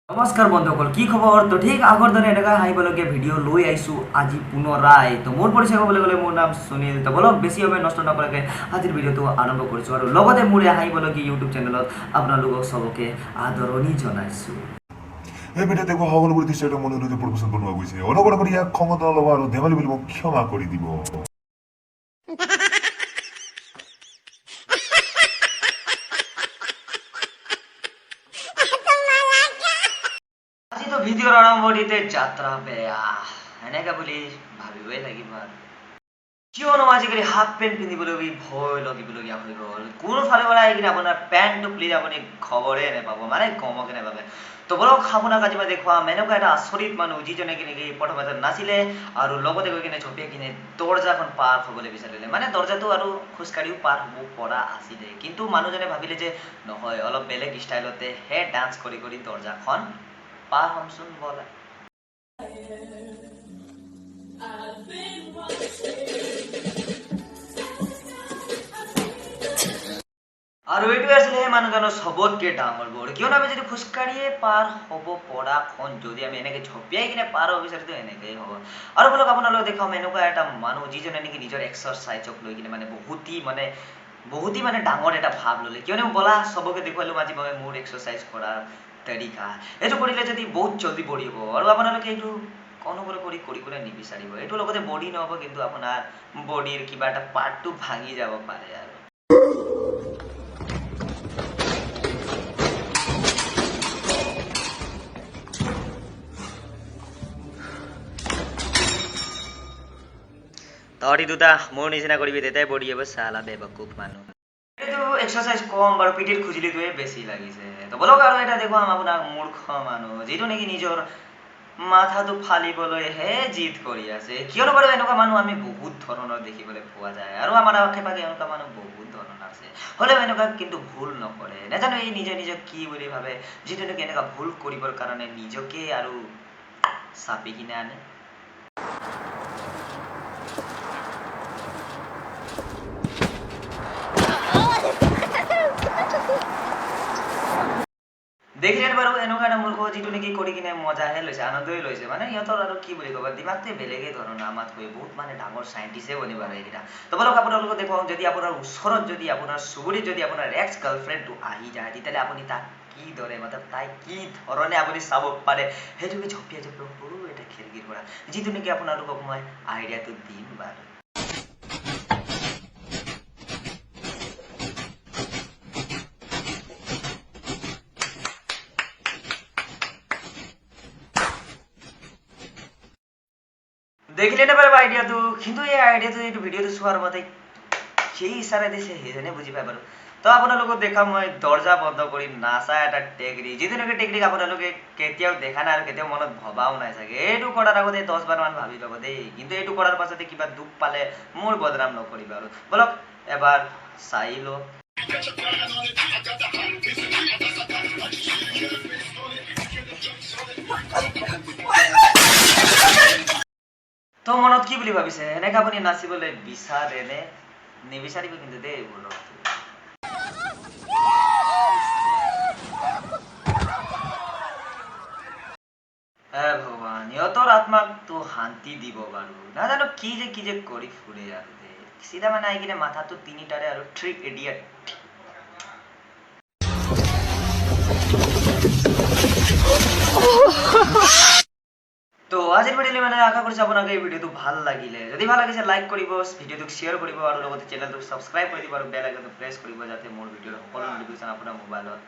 নমস্কাৰ বন্ধুসকল, কি খবৰ? তো ঠিক আগৰ দৰে এনেকুৱা হাঁহিবলগীয়া ভিডিঅ' লৈ আহিছোঁ আজি পুনৰাই। তো মোৰ পৰিচয় ক'বলৈ গ'লে মোৰ নাম সুনীল। তো বলক বেছি সময় নষ্ট নকৰাকৈ আজিৰ ভিডিঅ'টো আৰম্ভ কৰিছোঁ আৰু লগতে মোৰ এই হাঁহিবলগীয়া ইউটিউব চেনেলত আপোনালোকক চবকে আদৰণি জনাইছোঁ। এই ভিডিঅ'ত দেখুওৱা সকলোবোৰ দৃশ্য মনোৰঞ্জন প্ৰদৰ্শন বনোৱা গৈছে। অনুগ্ৰহ কৰি ইয়াক খঙত নল'ব আৰু ধেমালি বুলি মোক ক্ষমা কৰি দিব। আজিতো ভিডিঅ'ৰ আৰম্ভণিতে যাত্ৰা বেয়া এনেকৈ বুলি ভাবিবই লাগিব আৰু কিয়নো আজিকালি হাফ পেণ্ট পিন্ধিবলৈ ভয় লাগিবলগীয়া হৈ গ'ল। কোনোফালৰ পৰা আহি কিনে আপোনাৰ পেণ্টটো খুলি আপুনি খবৰে নাপাব, মানে গমকে নাপাবে। তো বলক আপোনাক আজি মই দেখুৱাম এনেকুৱা এটা আচৰিত মানুহ যিজনে কিনে প্ৰথমতে নাছিলে আৰু লগতে গৈ কিনে জঁপিয়াই কিনে দৰ্জাখন পাৰ হ'বলৈ বিচাৰিলে। মানে দৰ্জাটো আৰু খোজকাঢ়িও পাৰ হ'ব পৰা আছিলে, কিন্তু মানুহজনে ভাবিলে যে নহয়, অলপ বেলেগ ষ্টাইলতেহে ডান্স কৰি কৰি দৰ্জাখন পাৰ হ'মচোন ব'লা। আৰু এইটোৱে আছিলে সেই মানুহজনৰ চবতকৈ ডাঙৰ ভুল, কিয়নো আমি যদি খোজকাঢ়িয়ে পাৰ হ'ব পৰাখন যদি আমি এনেকৈ জঁপিয়াই কিনে পাৰ হ'ব বিচাৰিতো এনেকৈয়ে হ'ব। আৰু বলক আপোনালোকে দেখাম এনেকুৱা এটা মানুহ যিজনে নেকি নিজৰ এক্সাৰচাইজক লৈ কিনে বহুতেই ডাঙৰ এটা ভাৱ ল'লে। কিয়নো ব'লা চবকে দেখুৱালোঁ আজি মই মোৰ এক্সাৰচাইজ কৰাৰ তৰিকা। এইটো কৰিলে যদি বহুত জল্দি বডি হ'ব আৰু আপোনালোকে এইটো অনুগ্ৰহ কৰি কৰিবলৈ নিবিচাৰিব। এইটো লগতে বডি নহ'ব, কিন্তু আপোনাৰ বডিৰ কিবা এটা পাৰ্টটো ভাঙি যাব পাৰে আৰু তহঁতি দুটা মোৰ নিচিনা কৰিবি, তেতিয়াই বডি হ'ব। চালা বেবকুফ মানুহ। এইটো এক্সাৰচাইজ কম বাৰু, পিঠিৰ খুজলিটোৱে বেছি লাগিছে। তো বলক আৰু এটা দেখুৱাম আপোনাক মূৰ্খ মানুহ, যিটো নেকি নিজৰ মাথাটো ফালিবলৈহে জিদ কৰি আছে। কিয়নো বাৰু এনেকুৱা মানুহ আমি বহুত ধৰণৰ দেখিবলৈ পোৱা যায় আৰু আমাৰ আশে পাশে এনেকুৱা মানুহ বহুত ধৰণৰ আছে। হ'লেও এনেকুৱা কিন্তু ভুল নকৰে। নাজানো এই নিজক কি বুলি ভাবে, যিটো নেকি এনেকুৱা ভুল কৰিবৰ কাৰণে নিজকে আৰু চাপি কিনে আনে। দেখিলে বাৰু এনেকুৱা এটা মূৰ্খ, যিটো নেকি কৰি কিনে মজাহে লৈছে, আনন্দই লৈছে। মানে সিহঁতৰ আৰু কি বুলি ক'ব, দিমাগটোৱে বেলেগেই ধৰণৰ। আমাতকৈ বহুত ডাঙৰ চাইণ্টিষ্টে বনিব আৰু এইকেইটা। তো বলক আপোনালোকক দেখুৱাওঁ, যদি আপোনাৰ ওচৰত যদি আপোনাৰ চুবুৰীত যদি আপোনাৰ এক্স গাৰ্লফ্ৰেণ্ডটো আহি যায়, তেতিয়াহ'লে আপুনি তাক কিদৰে তাই কি ধৰণে আপুনি চাব পাৰে সেইটোকে জঁপিয়াই সৰু এটা খিৰিকীৰ পৰা, যিটো নেকি আপোনালোকক মই আইডিয়াটো দিম বাৰু। দেখিলে নে বাৰু আইডিয়াটো? কিন্তু এই আইডিয়াটো এইটো ভিডিঅ'টো চোৱাৰ মতে সেই ইচাৰা দিছে সেইজনে বুজি পায় বাৰু। তো আপোনালোকক দেখাম মই দৰ্জা বন্ধ কৰি নাচা এটা টেকনিক, যিটো নেকি টেকনিক আপোনালোকে কেতিয়াও দেখা নাই আৰু কেতিয়াও মনত ভবাও নাই চাগে। এইটো কৰাৰ আগতে 10 বাৰমান ভাবি ল'ব দেই, কিন্তু এইটো কৰাৰ পাছতে কিবা দুখ পালে মোৰ বদনাম নকৰিব আৰু। বলক এবাৰ চাই লওঁ। তো মনত কি বুলি ভাবিছে? এনেকৈ আপুনি নাচিবলৈ বিচাৰেনে? নিবিচাৰিব কিন্তু দেই এইবোৰ। হে ভগৱান, সিহঁতৰ আত্মাকতো শান্তি দিব বাৰু। নাজানো কি যে কৰি ফুৰে আৰু দে। চিধা মানে আহি কিনে মাথাটো তিনিটাৰে আৰু 3 ইডিয়ট। তো আজিৰ ভিডিঅ'লৈ আশা কৰিছোঁ আপোনাক এই ভিডিঅ'টো ভাল লাগিলে। যদি ভাল লাগিছে লাইক কৰিব, ভিডিঅ'টোক শ্বেয়াৰ কৰিব আৰু লগতে চেনেলটোক ছাবস্ক্ৰাইব কৰি দিব আৰু বেল আইকনটো প্ৰেছ কৰিব, যাতে মোৰ ভিডিঅ'ৰ সকলো নটিফিকেশ্যন আপোনাৰ মোবাইলত